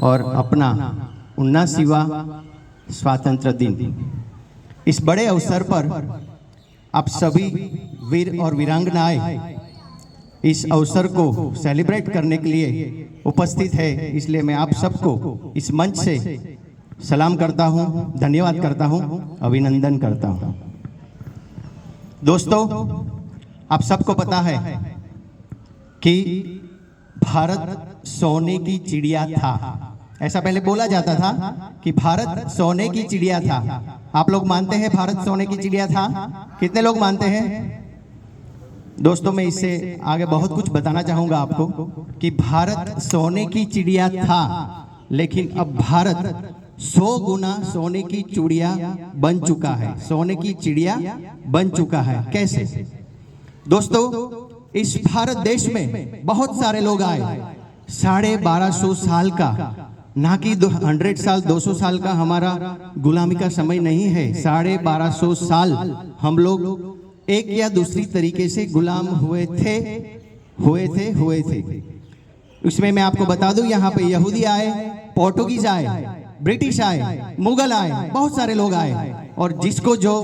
और अपना 79वां स्वतंत्र दिन। इस बड़े अवसर पर आप सभी वीर और वीरांगनाएं इस अवसर को सेलिब्रेट करने के लिए उपस्थित है, इसलिए मैं आप सबको इस मंच से सलाम करता हूं, धन्यवाद करता हूं, अभिनंदन करता हूं। दोस्तों, आप सबको पता है कि भारत सोने की चिड़िया था। ऐसा पहले बोला जाता था कि भारत सोने की चिड़िया था। आप लोग मानते हैं भारत सोने की चिड़िया था? कितने लोग मानते हैं? दोस्तों, मैं इससे आगे बहुत कुछ बताना चाहूंगा आपको कि भारत सोने की चिड़िया था, लेकिन अब भारत 100 गुना सोने की चिड़िया बन चुका है। सोने की चिड़िया बन चुका है। कैसे? दोस्तों, इस भारत देश में बहुत सारे लोग आए। 1250 साल का, ना कि 100 साल 200 साल का हमारा गुलामी का समय नहीं है। 1250 साल हम लोग एक या दूसरी तरीके से गुलाम हुए थे। उसमें मैं आपको बता दूं, यहाँ पे यहूदी आए, पोर्टुगीज आए, ब्रिटिश आए, मुगल आए, बहुत सारे लोग आए, और जिसको जो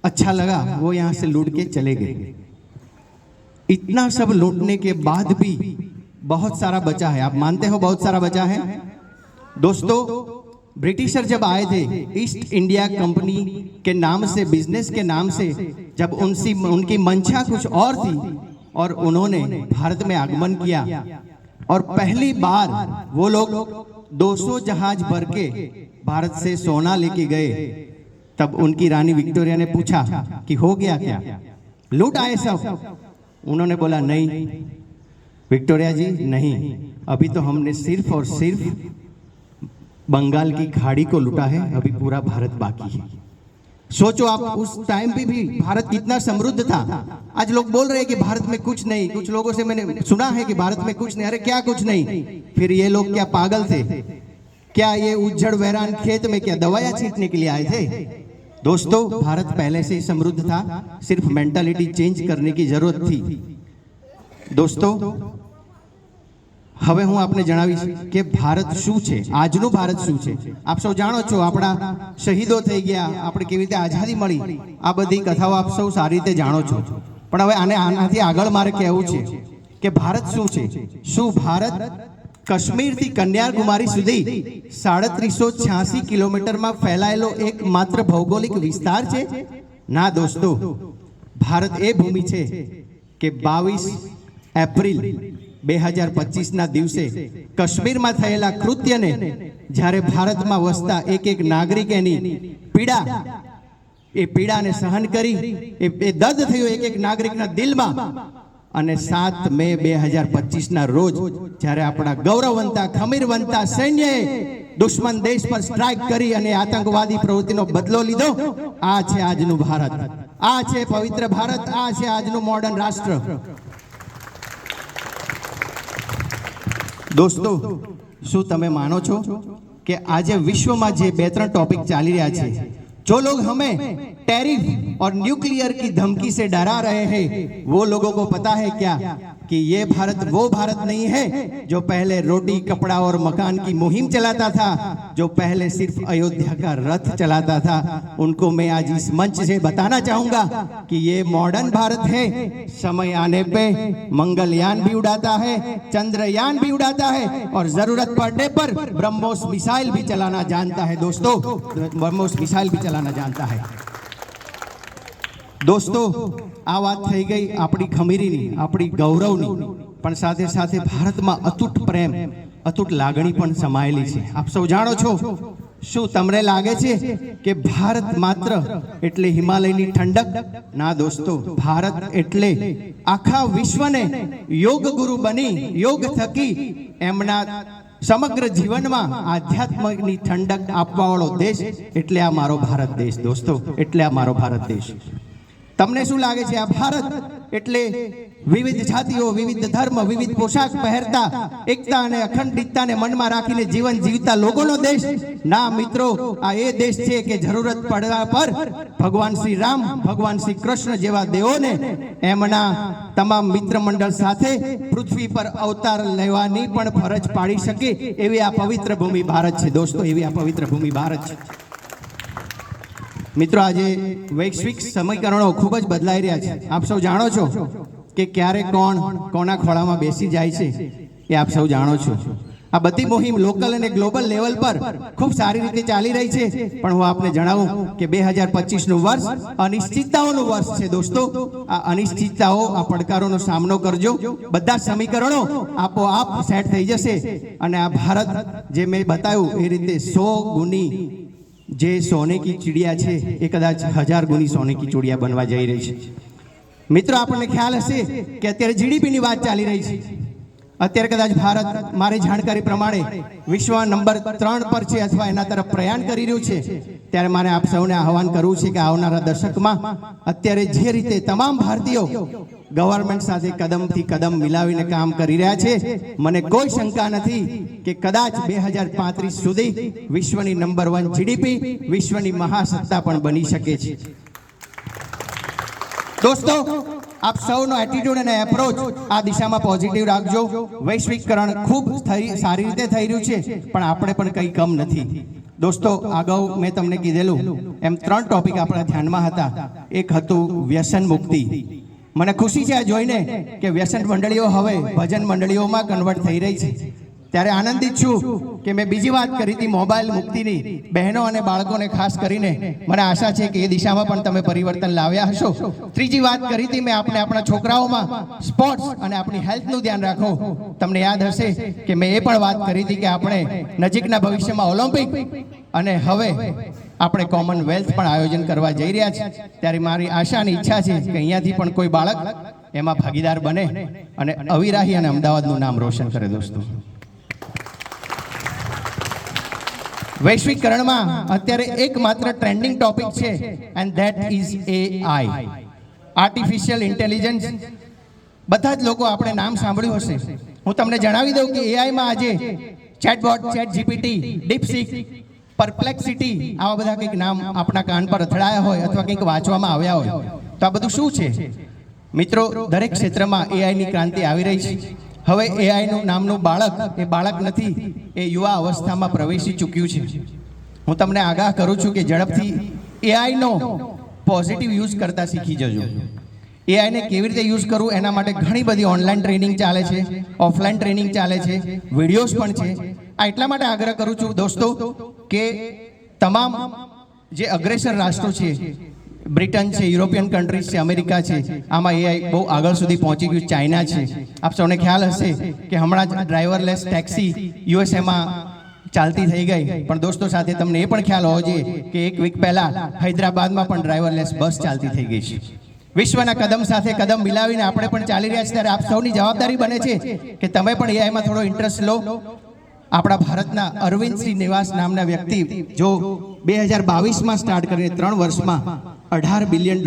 अच्छा लगा वो यहाँ से लूट के चले गए। इतना सब लूटने के बाद भी बहुत सारा बचा है। आप मानते हो बहुत सारा बचा है? दोस्तों, ब्रिटिशर जब आए थे ईस्ट इंडिया कंपनी के नाम से, बिजनेस के नाम से, जब उनकी मंशा कुछ और थी और उन्होंने भारत में आगमन किया और पहली बार वो लोग 200 जहाज भर के भारत से सोना लेके गए, तब उनकी रानी विक्टोरिया ने पूछा कि हो गया क्या, लूट आए सब? उन्होंने बोला, नहीं विक्टोरिया जी, नहीं, अभी तो हमने सिर्फ और सिर्फ बंगाल की खाड़ी को लूटा है, अभी पूरा भारत बाकी है। सोचो आप, उस टाइम पे भी भारत कितना समृद्ध था। आज लोग बोल रहे हैं कि भारत में कुछ नहीं। कुछ लोगों से मैंने सुना है कि भारत में कुछ नहीं। अरे क्या कुछ नहीं? फिर ये लोग क्या पागल थे क्या? ये उज्जड़ वैरान खेत में क्या दवाइयां छींटने के लिए आए थे? दोस्तों, भारत पहले से ही समृद्ध था, सिर्फ मेंटालिटी चेंज करने की जरूरत थी। दोस्तों, હવે હું આપને જણાવીશ કે ભારત શું છે, આજનું ભારત શું છે। આપ સૌ જાણો છો, આપણા શહીદો થઈ ગયા, આપણે કેવી રીતે આઝાદી મળી, આ બધી કથાઓ આપ સૌ સારી રીતે જાણો છો। પણ હવે આનાથી આગળ મારે કહેવું છે કે ભારત શું છે। શું ભારત કાશ્મીરથી કન્યાકુમારી સુધી 3786 કિલોમીટરમાં ફેલાયેલો એકમાત્ર ભૌગોલિક વિસ્તાર છે? ના દોસ્તો, ભારત એ ભૂમિ છે કે 22 એપ્રિલ 2025 ના દિવસે કાશ્મીરમાં થયેલા કૃત્યને જ્યારે ભારતમાં વસતા એક નાગરિક એની પીડાને સહન કરી, એ દર્દ થયો એક નાગરિકના દિલમાં, અને 7 મે 2025 ના રોજ જ્યારે આપણા ગૌરવવંતા, ખમીરવંતા સૈન્યએ દુશ્મન દેશ પર સ્ટ્રાઇક કરી અને આતંકવાદી પ્રવૃત્તિનો બદલો લીધો, આ છે આજનું ભારત, આ છે પવિત્ર ભારત, આ છે આજનું મોડર્ન રાષ્ટ્ર। दोस्तों, શું તમે માનો છો કે આજે વિશ્વમાં જે 2-3 टॉपिक ચાલી રહ્યા છે, जो लोग हमें टैरिफ और न्यूक्लियर की धमकी से डरा रहे हैं, वो लोगों को पता है क्या कि ये भारत वो भारत नहीं है जो पहले रोटी, कपड़ा और मकान की मुहिम चलाता था, जो पहले सिर्फ अयोध्या का रथ चलाता था। उनको मैं आज इस मंच से बताना चाहूंगा कि ये मॉडर्न भारत है। समय आने पे मंगलयान भी उड़ाता है, चंद्रयान भी उड़ाता है, और जरूरत पड़ने पर ब्रह्मोस मिसाइल भी चलाना जानता है। दोस्तों, ब्रह्मोस मिसाइल भी चलाना जानता है। दोस्तों, आ बात થઈ ગઈ આપણી ખમીરીની, આપણી ગૌરવની, પણ સાથે સાથે ભારતમાં અતૂટ પ્રેમ, અતૂટ લાગણી પણ સમાયેલી છે। આપ સૌ જાણો છો, શું તમને લાગે છે કે ભારત માત્ર એટલે હિમાલયની ઠંડક? ના દોસ્તો, ભારત એટલે આખા વિશ્વને યોગ ગુરુ બની, યોગ થકી એમના સમગ્ર જીવનમાં આધ્યાત્મની ઠંડક આપવાવાળો દેશ, એટલે આ મારો ભારત દેશ। દોસ્તો, એટલે આ મારો ભારત દેશ। તમને શું લાગે છે, આ ભારત એટલે વિવિધ જાતિઓ, વિવિધ ધર્મ, વિવિધ પોશાક પહેરતા, એકતા અને અખંડિતતાને મનમાં રાખીને જીવન જીવતા લોકોનો દેશ ના મિત્રો, આ એ દેશ છે કે જરૂરત પડવા પર ભગવાન શ્રી રામ, ભગવાન શ્રી કૃષ્ણ જેવા દેવોને એમના તમામ મિત્ર મંડળ સાથે પૃથ્વી પર અવતાર લેવાની પણ ફરજ પાડી શકે એવી આ પવિત્ર ભૂમિ ભારત છે દોસ્તો, એવી આ પવિત્ર ભૂમિ ભારત છે. મિત્રો, આજે વૈશ્વિક સમીકરણો ખૂબ જ બદલાઈ રહ્યા છે. આપ સૌ જાણો છો કે ક્યારે કોણ કોના ખોળામાં બેસી જાય છે એ આપ સૌ જાણો છો. આ બધી મુહિમ લોકલ અને ગ્લોબલ લેવલ પર ખૂબ સારી રીતે ચાલી રહી છે. પણ હું આપને જણાવું કે 2025નું વર્ષ અનિશ્ચિતતાઓનું વર્ષ છે દોસ્તો. આ અનિશ્ચિતતાઓ, આ પડકારોનો સામનો કરજો. બધા સમીકરણો આપોઆપ સેટ થઈ જશે અને આ ભારત જે મેં બતાવ્યું એ રીતે 100 ગુની જે સોને કી ચિડિયા છે એ કદાચ 1000 ગુની સોને કી ચિડિયા બનવા જઈ રહી છે. મિત્રો, આપણને ખ્યાલ હશે કે અત્યારે જીડીપીની વાત ચાલી રહી છે. અત્યારે કદાચ ભારત મારી જાણકારી પ્રમાણે વિશ્વ નંબર 3 પર છે અથવા એના તરફ પ્રયાણ કરી રહ્યું છે. ત્યારે મારે આપ સૌને આહવાન કરવું છે કે આવનારા દશકમાં અત્યારે જે રીતે તમામ ભારતીયો ગવર્નમેન્ટ સાથે કદમથી કદમ મિલાવીને કામ કરી રહ્યા છે, મને કોઈ શંકા નથી કે કદાચ 2035 સુધી વિશ્વની નંબર 1 જીડીપી, વિશ્વની મહાસત્તા પણ બની શકે છે. દોસ્તો, આપ સૌનો એટીટ્યુડ અને એપ્રોચ આ દિશામાં પોઝિટિવ રાખજો. વૈશ્વિકરણ ખૂબ સારી રીતે થઈ રહ્યું છે, પણ આપણે પણ કંઈ કમ નથી દોસ્તો. અગાઉ મેં તમને કીધેલું એમ 3 ટોપિક આપણા ધ્યાનમાં હતા. એક હતું વ્યસન મુક્તિ. મને ખુશી છે આ જોઈને કે વ્યસન મંડળીઓ હવે ભજન મંડળીઓમાં કન્વર્ટ થઈ રહી છે. ત્યારે આનંદિત છું કે મેં બીજી વાત કરી હતી મોબાઈલ મુક્તિની. બહેનો અને બાળકોને ખાસ કરીને મને આશા છે કે એ દિશામાં પણ તમે પરિવર્તન લાવ્યા હશો. ત્રીજી વાત કરી હતી મેં આપણા છોકરાઓમાં સ્પોર્ટ્સ અને આપણી હેલ્થનું ધ્યાન રાખો. તમને યાદ હશે કે મેં એ પણ વાત કરી હતી કે આપણે નજીકના ભવિષ્યમાં ઓલિમ્પિક અને હવે આપણે કોમનવેલ્થ પણ આયોજન કરવા જઈ રહ્યા છીએ. ત્યારે મારી આશા અને ઈચ્છા છે કે અહીંયાથી પણ કોઈ બાળક એમાં ભાગીદાર બને અને અવિરાહી અને અમદાવાદનું નામ રોશન કરે દોસ્તો. વૈશ્વિકરણમાં અત્યારે એકમાત્ર ટ્રેન્ડિંગ ટોપિક છે and that is AI, artificial intelligence. બધા જ લોકો આપણે નામ સાંભળ્યું હશે. હું તમને જણાવી દઉં કે એઆઈમાં આજે ચેટબોટ, ચેટ જીપીટી, ડીપસીક, પરપ્લેક્સિટી આવા બધા કંઈક નામ આપણા કાન પર અથડાયા હોય અથવા કંઈક વાંચવામાં આવ્યા હોય. તો આ બધું શું છે મિત્રો? દરેક ક્ષેત્રમાં એઆઈની ક્રાંતિ આવી રહી છે. હવે એઆઈનું નામનું બાળક એ બાળક નથી, એ યુવા અવસ્થામાં પ્રવેશી ચૂક્યું છે. હું તમને આગાહ કરું છું કે ઝડપથી એઆઈનો પોઝિટિવ યુઝ કરતા શીખી જજો. એઆઈને કેવી રીતે યુઝ કરવું એના માટે ઘણી બધી ઓનલાઈન ટ્રેનિંગ ચાલે છે, ઓફલાઈન ટ્રેનિંગ ચાલે છે, વિડીયોઝ પણ છે. આ એટલા માટે આગ્રહ કરું છું દોસ્તો કે તમામ જે અગ્રેસર રાષ્ટ્રો છે, બ્રિટન છે, યુરોપિયન કન્ટ્રીઝ છે, અમેરિકા છે, આમાં એઆઈ બહુ આગળ સુધી પહોંચી ગયું. ચાઇના છે. આપ સૌને ખ્યાલ હશે કે હમણાં જ ડ્રાઈવરલેસ ટેક્સી યુએસએમાં ચાલતી થઈ ગઈ. પણ દોસ્તો સાથે તમને એ પણ ખ્યાલ હોવો જોઈએ કે એક વીક પહેલા હૈદરાબાદમાં પણ ડ્રાઈવરલેસ બસ ચાલતી થઈ ગઈ છે. વિશ્વના કદમ સાથે કદમ મિલાવીને આપણે પણ ચાલી રહ્યા છીએ. ત્યારે આપ સૌની જવાબદારી બને છે કે તમે પણ એઆઈમાં થોડો ઇન્ટરેસ્ટ લો. આપણા ભારતના અરવિંદ શ્રીનિવાસ નામના વ્યક્તિ જો 2022માં સ્ટાર્ટ કરીને 3 વર્ષમાં $18 બિલિયન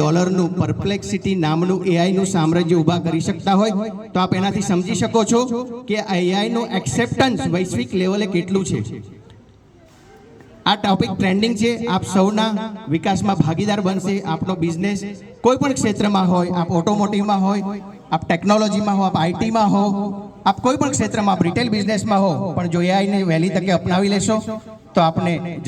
પરપ્લેક્સિટી નામનું એઆઈનું સામ્રાજ્ય ઊભા કરી શકતા હોય તો આપ એનાથી સમજી શકો છો કે એઆઈનું એક્સેપ્ટન્સ વૈશ્વિક લેવલે કેટલું છે. આ ટોપિક ટ્રેન્ડિંગ છે. આપ સૌના વિકાસમાં ભાગીદાર બનશે. આપણો બિઝનેસ કોઈ પણ ક્ષેત્રમાં હોય, આપ ઓટોમોટિવમાં હોય, આપ ટેકનોલોજીમાં હો, આપ આઈટીમાં હો, આપ કોઈ પણ ક્ષેત્રમાં, આપ રિટેલ બિઝનેસમાં હો, પણ જો એઆઈને વહેલી તકે અપનાવી લેશો તો આપણે